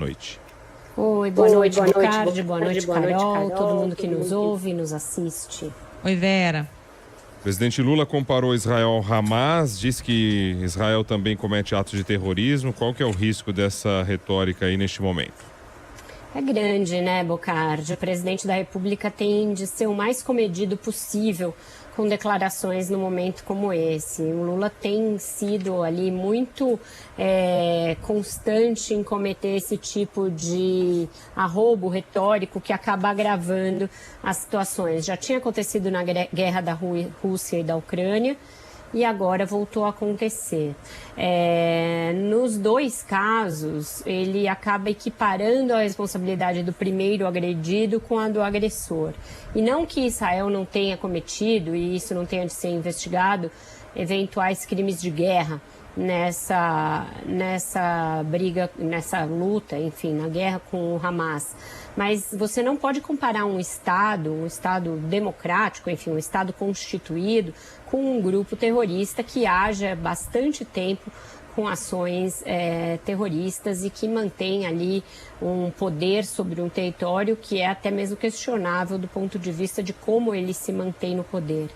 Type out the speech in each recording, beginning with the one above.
Noite. Oi, boa noite, Bocardi, boa noite, Carol, todo mundo que nos ouve e nos assiste. Oi, Vera. O presidente Lula comparou Israel ao Hamas, diz que Israel também comete atos de terrorismo. Qual que é o risco dessa retórica aí neste momento? É grande, né, Bocardi? O presidente da República tem de ser o mais comedido possível com declarações no momento como esse. O Lula tem sido ali muito constante em cometer esse tipo de arrobo retórico que acaba agravando as situações. Já tinha acontecido na guerra da Rússia e da Ucrânia, e agora voltou a acontecer. Nos dois casos, ele acaba equiparando a responsabilidade do primeiro agredido com a do agressor. E não que Israel não tenha cometido, e isso não tenha de ser investigado, eventuais crimes de guerra nessa briga, nessa luta, enfim, na guerra com o Hamas. Mas você não pode comparar um Estado democrático, enfim, um Estado constituído, com um grupo terrorista que age há bastante tempo com ações terroristas e que mantém ali um poder sobre um território que é até mesmo questionável do ponto de vista de como ele se mantém no poder.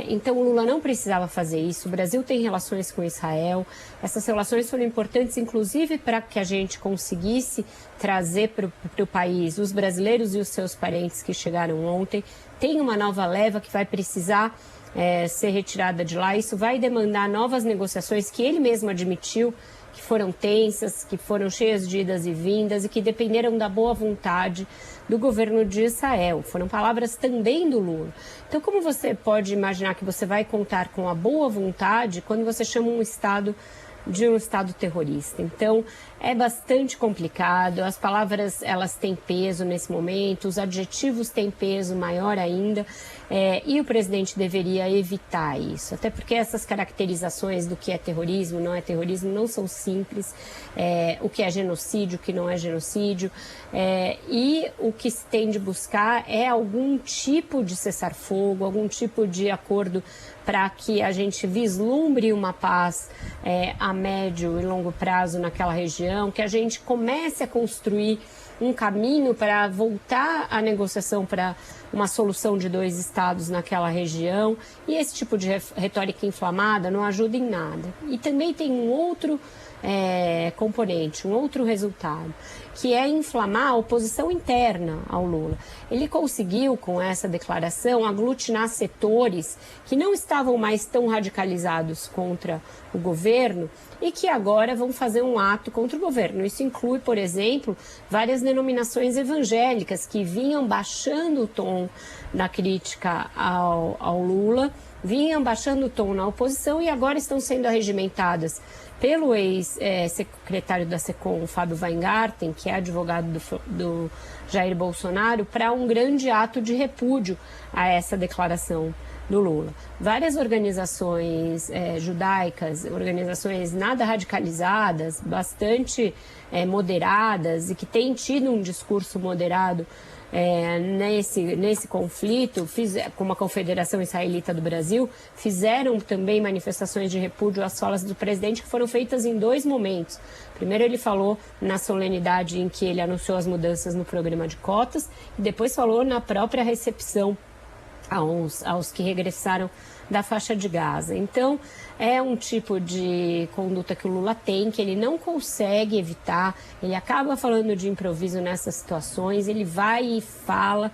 Então o Lula não precisava fazer isso. O Brasil tem relações com Israel. Essas relações foram importantes, inclusive, para que a gente conseguisse trazer para o país os brasileiros e os seus parentes que chegaram ontem. Tem uma nova leva que vai precisar ser retirada de lá. Isso vai demandar novas negociações que ele mesmo admitiu que foram tensas, que foram cheias de idas e vindas e que dependeram da boa vontade do governo de Israel. Foram palavras também do Lula. Então, como você pode imaginar que você vai contar com a boa vontade quando você chama um Estado de um Estado terrorista? Então, é bastante complicado. As palavras, elas têm peso nesse momento, os adjetivos têm peso maior ainda, e o presidente deveria evitar isso, até porque essas caracterizações do que é terrorismo, não é terrorismo, não são simples, o que é genocídio, o que não é genocídio, e o que se tem de buscar é algum tipo de cessar-fogo, algum tipo de acordo para que a gente vislumbre uma paz a médio e longo prazo naquela região, que a gente comece a construir um caminho para voltar a negociação para uma solução de dois estados naquela região. E esse tipo de retórica inflamada não ajuda em nada. E também tem um outro componente, um outro resultado, que é inflamar a oposição interna ao Lula. Ele conseguiu, com essa declaração, aglutinar setores que não estavam mais tão radicalizados contra o governo e que agora vão fazer um ato contra o governo. Isso inclui, por exemplo, várias denominações evangélicas que vinham baixando o tom da crítica ao Lula, vinham baixando o tom na oposição e agora estão sendo arregimentadas pelo ex-secretário da SECOM, Fábio Weingarten, que é advogado do Jair Bolsonaro, para um grande ato de repúdio a essa declaração do Lula. Várias organizações judaicas, organizações nada radicalizadas, bastante moderadas e que têm tido um discurso moderado nesse conflito, como a Confederação Israelita do Brasil, fizeram também manifestações de repúdio às falas do presidente, que foram feitas em dois momentos. Primeiro ele falou na solenidade em que ele anunciou as mudanças no programa de cotas e depois falou na própria recepção aos que regressaram da faixa de Gaza. Então, é um tipo de conduta que o Lula tem, que ele não consegue evitar, ele acaba falando de improviso nessas situações, ele vai e fala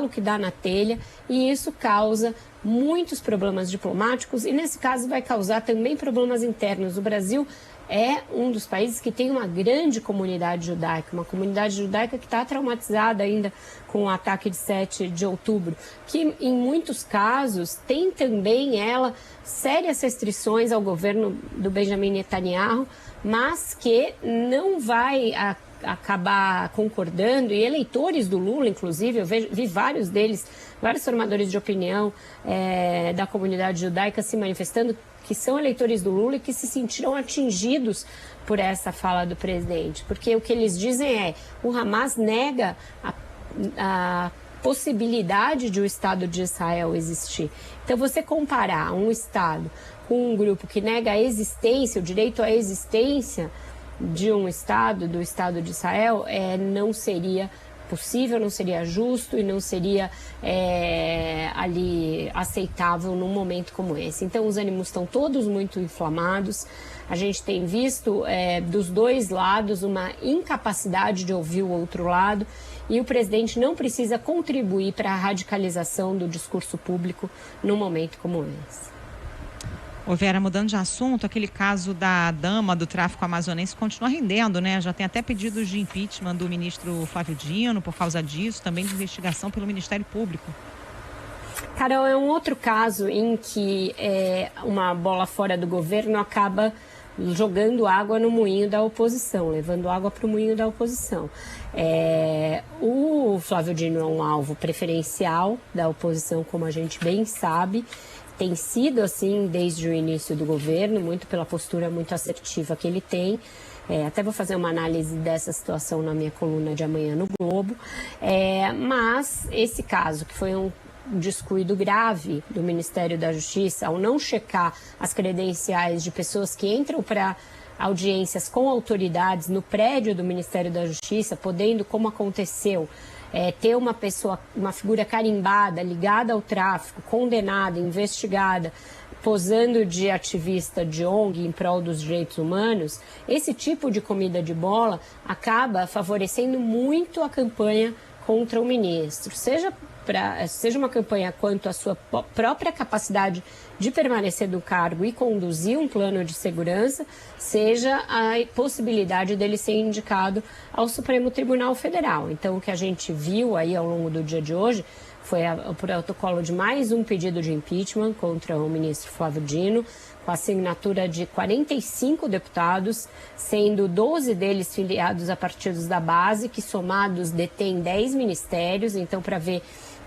o que dá na telha, e isso causa muitos problemas diplomáticos, e nesse caso vai causar também problemas internos. O Brasil é um dos países que tem uma grande comunidade judaica, uma comunidade judaica que está traumatizada ainda com o ataque de 7 de outubro, que em muitos casos tem também ela sérias restrições ao governo do Benjamin Netanyahu, mas que não vai acabar concordando, e eleitores do Lula, inclusive, eu vi vários deles, vários formadores de opinião da comunidade judaica se manifestando, que são eleitores do Lula e que se sentiram atingidos por essa fala do presidente. Porque o que eles dizem o Hamas nega a possibilidade de o Estado de Israel existir. Então, você comparar um Estado com um grupo que nega a existência, o direito à existência de um Estado, do Estado de Israel, não seria possível, não seria justo e não seria ali aceitável num momento como esse. Então os ânimos estão todos muito inflamados. A gente tem visto dos dois lados uma incapacidade de ouvir o outro lado e o presidente não precisa contribuir para a radicalização do discurso público num momento como esse. Ô Vera, mudando de assunto, aquele caso da dama do tráfico amazonense continua rendendo, né? Já tem até pedidos de impeachment do ministro Flávio Dino por causa disso, também de investigação pelo Ministério Público. Carol, é um outro caso em que uma bola fora do governo acaba jogando água no moinho da oposição, levando água para o moinho da oposição. O Flávio Dino é um alvo preferencial da oposição, como a gente bem sabe. Tem sido assim desde o início do governo, muito pela postura muito assertiva que ele tem. Até vou fazer uma análise dessa situação na minha coluna de amanhã no Globo. Mas esse caso, que foi um descuido grave do Ministério da Justiça, ao não checar as credenciais de pessoas que entram para audiências com autoridades no prédio do Ministério da Justiça, podendo, como aconteceu, ter uma pessoa, uma figura carimbada, ligada ao tráfico, condenada, investigada, posando de ativista de ONG em prol dos direitos humanos, esse tipo de comida de bola acaba favorecendo muito a campanha contra o ministro, seja uma campanha quanto à sua própria capacidade de permanecer no cargo e conduzir um plano de segurança, seja a possibilidade dele ser indicado ao Supremo Tribunal Federal. Então, o que a gente viu aí ao longo do dia de hoje foi o protocolo de mais um pedido de impeachment contra o ministro Flávio Dino, com a assinatura de 45 deputados, sendo 12 deles filiados a partidos da base, que somados detêm 10 ministérios. Então, para ver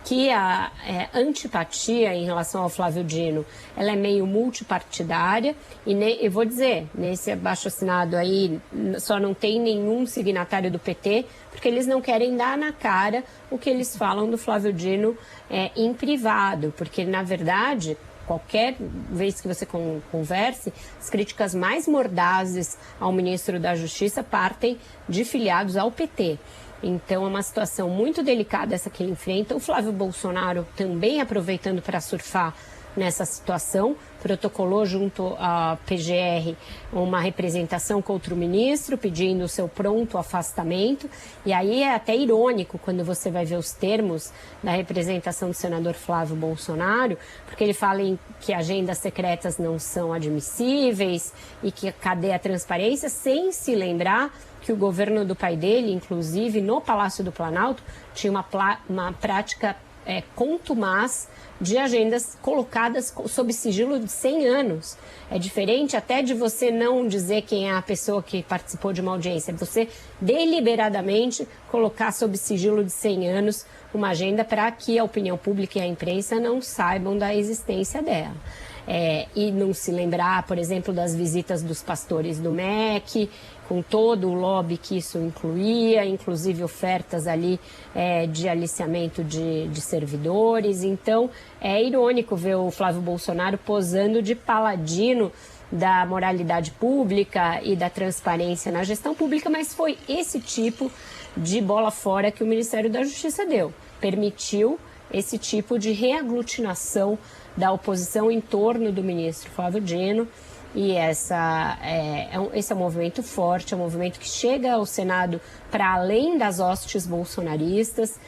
que a antipatia em relação ao Flávio Dino, ela é meio multipartidária e eu vou dizer, nesse abaixo-assinado aí só não tem nenhum signatário do PT, porque eles não querem dar na cara o que eles falam do Flávio Dino em privado, porque na verdade, qualquer vez que você converse, as críticas mais mordazes ao ministro da Justiça partem de filiados ao PT. Então, é uma situação muito delicada essa que ele enfrenta. O Flávio Bolsonaro também aproveitando para surfar nessa situação, protocolou junto à PGR uma representação contra o ministro, pedindo o seu pronto afastamento. E aí é até irônico quando você vai ver os termos da representação do senador Flávio Bolsonaro, porque ele fala que agendas secretas não são admissíveis e que cadê a transparência, sem se lembrar que o governo do pai dele, inclusive no Palácio do Planalto, tinha uma prática contumaz de agendas colocadas sob sigilo de 100 anos. É diferente até de você não dizer quem é a pessoa que participou de uma audiência, é você deliberadamente colocar sob sigilo de 100 anos uma agenda para que a opinião pública e a imprensa não saibam da existência dela. E não se lembrar, por exemplo, das visitas dos pastores do MEC, com todo o lobby que isso incluía, inclusive ofertas ali de aliciamento de servidores. Então, é irônico ver o Flávio Bolsonaro posando de paladino da moralidade pública e da transparência na gestão pública, mas foi esse tipo de bola fora que o Ministério da Justiça deu. Permitiu esse tipo de reaglutinação da oposição em torno do ministro Flávio Dino. E esse é um movimento forte, é um movimento que chega ao Senado para além das hostes bolsonaristas,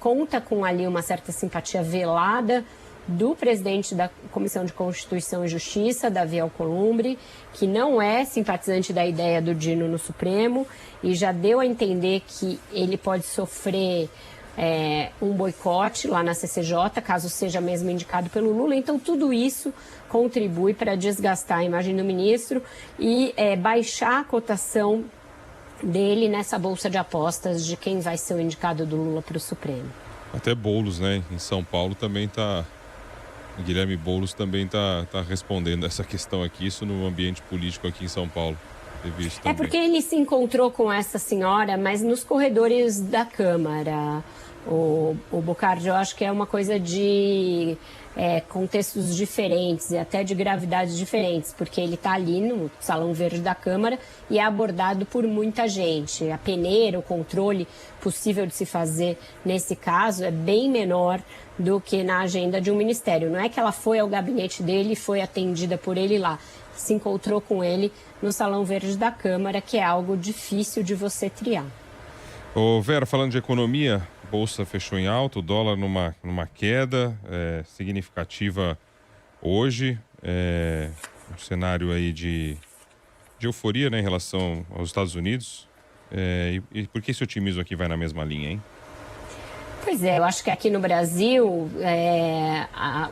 conta com ali uma certa simpatia velada do presidente da Comissão de Constituição e Justiça, Davi Alcolumbre, que não é simpatizante da ideia do Dino no Supremo e já deu a entender que ele pode sofrer um boicote lá na CCJ, caso seja mesmo indicado pelo Lula. Então, tudo isso contribui para desgastar a imagem do ministro e baixar a cotação dele nessa bolsa de apostas de quem vai ser o indicado do Lula para o Supremo. Até Boulos, né? Em São Paulo também está... Guilherme Boulos também está respondendo essa questão aqui, isso no ambiente político aqui em São Paulo. Porque ele se encontrou com essa senhora, mas nos corredores da Câmara. O Bocardi, eu acho que é uma coisa de contextos diferentes e até de gravidades diferentes, porque ele está ali no Salão Verde da Câmara e é abordado por muita gente. A peneira, o controle possível de se fazer nesse caso é bem menor do que na agenda de um ministério. Não é que ela foi ao gabinete dele e foi atendida por ele lá. Se encontrou com ele no Salão Verde da Câmara, que é algo difícil de você triar. Ô Vera, falando de economia, Bolsa fechou em alta, o dólar numa queda significativa hoje, um cenário aí de euforia, né, em relação aos Estados Unidos. E por que esse otimismo aqui vai na mesma linha, hein? Pois é, eu acho que aqui no Brasil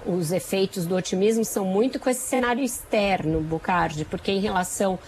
os efeitos do otimismo são muito com esse cenário externo, Bocardi, porque em relação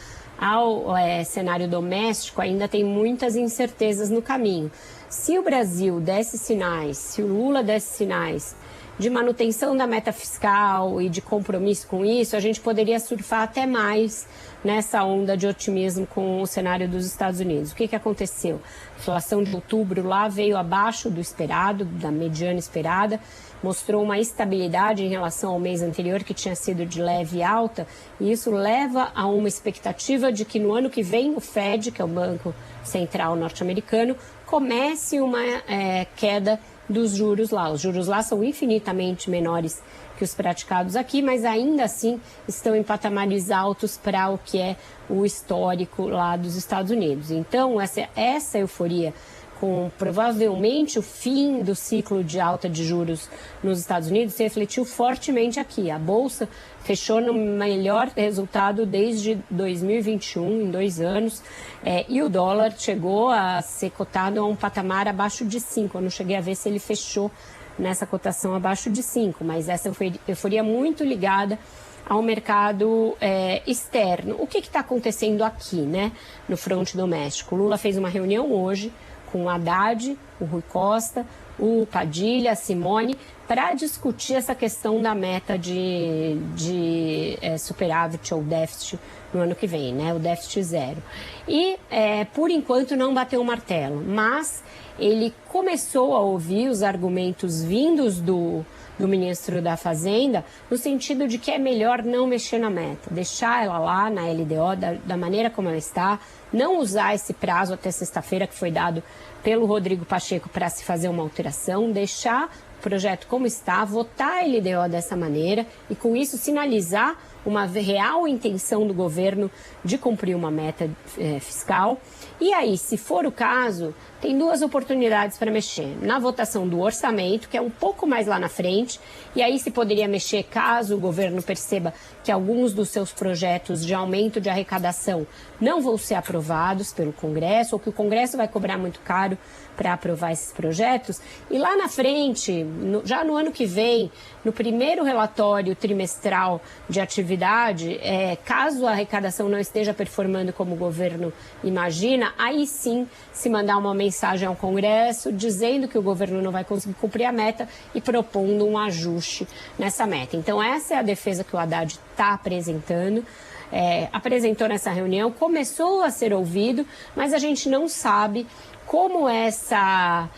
ao cenário doméstico ainda tem muitas incertezas no caminho. Se o Brasil desse sinais, se o Lula desse sinais de manutenção da meta fiscal e de compromisso com isso, a gente poderia surfar até mais nessa onda de otimismo com o cenário dos Estados Unidos. O que aconteceu? A inflação de outubro lá veio abaixo do esperado, da mediana esperada, mostrou uma estabilidade em relação ao mês anterior, que tinha sido de leve alta, e isso leva a uma expectativa de que no ano que vem o Fed, que é o Banco Central norte-americano, comece uma queda dos juros lá. Os juros lá são infinitamente menores que os praticados aqui, mas ainda assim estão em patamares altos para o que é o histórico lá dos Estados Unidos. Então, essa euforia com provavelmente o fim do ciclo de alta de juros nos Estados Unidos se refletiu fortemente aqui. A Bolsa fechou no melhor resultado desde 2021, em 2 anos, e o dólar chegou a ser cotado a um patamar abaixo de 5. Eu não cheguei a ver se ele fechou nessa cotação abaixo de 5, mas essa euforia muito ligada ao mercado externo. O que está acontecendo aqui, né, no fronte doméstico? O Lula fez uma reunião hoje com o Haddad, o Rui Costa, o Padilha, a Simone, para discutir essa questão da meta de superávit ou déficit no ano que vem, né? O déficit zero. E, por enquanto, não bateu o martelo, mas ele começou a ouvir os argumentos vindos do ministro da Fazenda, no sentido de que é melhor não mexer na meta, deixar ela lá na LDO da maneira como ela está, não usar esse prazo até sexta-feira que foi dado pelo Rodrigo Pacheco para se fazer uma alteração, deixar o projeto como está, votar a LDO dessa maneira e com isso sinalizar uma real intenção do governo de cumprir uma meta fiscal. E aí, se for o caso, tem 2 oportunidades para mexer. Na votação do orçamento, que é um pouco mais lá na frente, e aí se poderia mexer caso o governo perceba que alguns dos seus projetos de aumento de arrecadação não vão ser aprovados pelo Congresso, ou que o Congresso vai cobrar muito caro para aprovar esses projetos. E lá na frente, já no ano que vem, no primeiro relatório trimestral de atividade, caso a arrecadação não esteja performando como o governo imagina, aí sim se mandar uma mensagem ao Congresso dizendo que o governo não vai conseguir cumprir a meta e propondo um ajuste nessa meta. Então essa é a defesa que o Haddad está apresentando. Apresentou nessa reunião, começou a ser ouvido, mas a gente não sabe como essa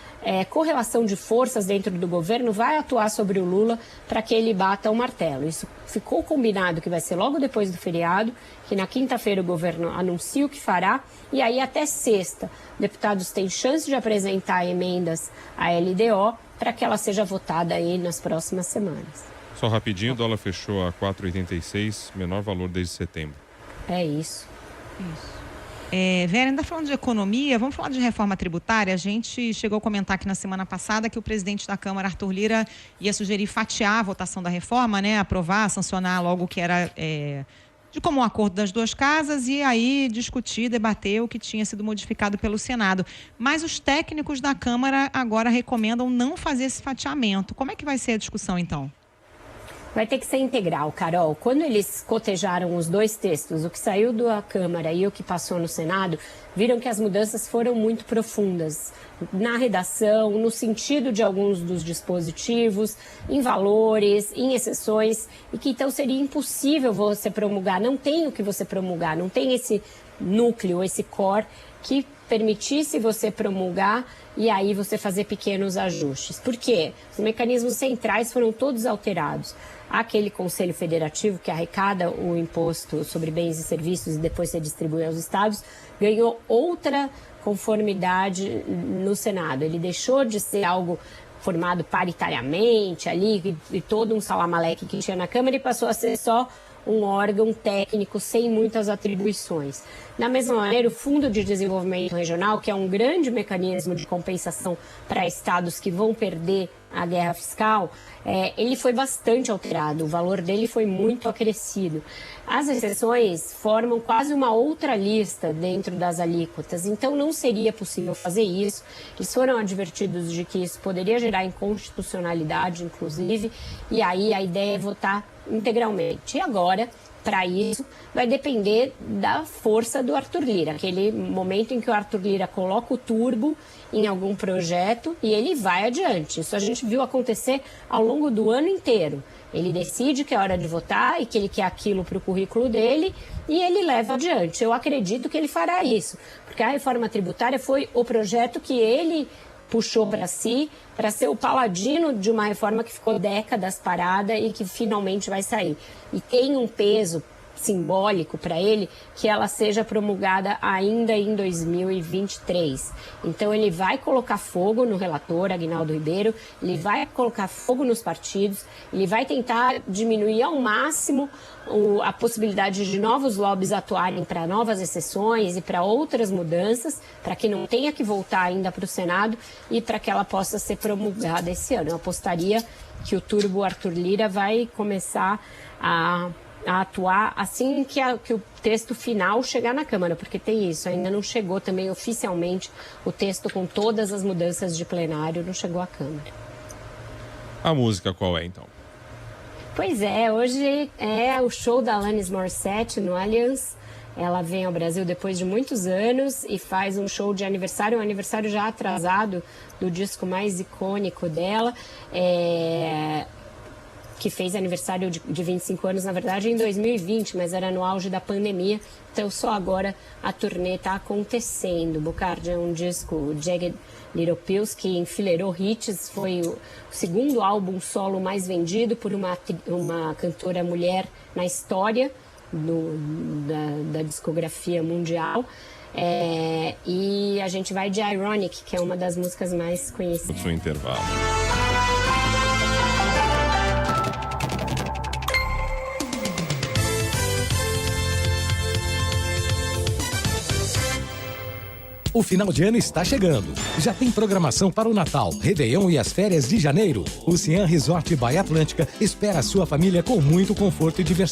correlação de forças dentro do governo vai atuar sobre o Lula para que ele bata o martelo. Isso ficou combinado que vai ser logo depois do feriado, que na quinta-feira o governo anuncia o que fará, e aí até sexta, deputados têm chance de apresentar emendas à LDO para que ela seja votada aí nas próximas semanas. Só rapidinho, o dólar fechou a 4,86, menor valor desde setembro. É isso. Vera, ainda falando de economia, vamos falar de reforma tributária. A gente chegou a comentar aqui na semana passada que o presidente da Câmara, Arthur Lira, ia sugerir fatiar a votação da reforma, né? Aprovar, sancionar logo o que era de comum acordo das 2 casas e aí discutir, debater o que tinha sido modificado pelo Senado. Mas os técnicos da Câmara agora recomendam não fazer esse fatiamento. Como é que vai ser a discussão, então? Vai ter que ser integral, Carol. Quando eles cotejaram os 2 textos, o que saiu da Câmara e o que passou no Senado, viram que as mudanças foram muito profundas na redação, no sentido de alguns dos dispositivos, em valores, em exceções, e que então seria impossível você promulgar. Não tem o que você promulgar, não tem esse núcleo, esse core que permitisse você promulgar e aí você fazer pequenos ajustes. Por quê? Os mecanismos centrais foram todos alterados. Aquele Conselho Federativo que arrecada o imposto sobre bens e serviços e depois se distribui aos estados, ganhou outra conformidade no Senado. Ele deixou de ser algo formado paritariamente ali e todo um salamaleque que tinha na Câmara e passou a ser só um órgão técnico sem muitas atribuições. Da mesma maneira, o Fundo de Desenvolvimento Regional, que é um grande mecanismo de compensação para estados que vão perder a guerra fiscal, ele foi bastante alterado, o valor dele foi muito acrescido. As exceções formam quase uma outra lista dentro das alíquotas, então não seria possível fazer isso. Eles foram advertidos de que isso poderia gerar inconstitucionalidade, inclusive, e aí a ideia é votar integralmente. E agora, para isso, vai depender da força do Arthur Lira, aquele momento em que o Arthur Lira coloca o turbo em algum projeto e ele vai adiante. Isso a gente viu acontecer ao longo do ano inteiro. Ele decide que é hora de votar e que ele quer aquilo para o currículo dele e ele leva adiante. Eu acredito que ele fará isso, porque a reforma tributária foi o projeto que ele puxou para si, para ser o paladino de uma reforma que ficou décadas parada e que finalmente vai sair. E tem um peso simbólico para ele que ela seja promulgada ainda em 2023. Então ele vai colocar fogo no relator, Aguinaldo Ribeiro, ele vai colocar fogo nos partidos, ele vai tentar diminuir ao máximo a possibilidade de novos lobbies atuarem para novas exceções e para outras mudanças, para que não tenha que voltar ainda para o Senado e para que ela possa ser promulgada esse ano. Eu apostaria que o turbo Arthur Lira vai começar a atuar assim que o texto final chegar na Câmara, porque tem isso, ainda não chegou também oficialmente o texto com todas as mudanças de plenário, não chegou à Câmara. A música qual é, então? Pois é, hoje é o show da Alanis Morissette no Allianz. Ela vem ao Brasil depois de muitos anos e faz um show de aniversário, um aniversário já atrasado do disco mais icônico dela, que fez aniversário de 25 anos, na verdade, em 2020, mas era no auge da pandemia, então só agora a turnê está acontecendo. Bocardi é um disco, Jagged Little Pills, que enfileirou hits, foi o segundo álbum solo mais vendido por uma cantora mulher na história da discografia mundial. E a gente vai de Ironic, que é uma das músicas mais conhecidas. O intervalo. O final de ano está chegando. Já tem programação para o Natal, Réveillon e as férias de janeiro. O Cian Resort Baía Atlântica espera a sua família com muito conforto e diversão.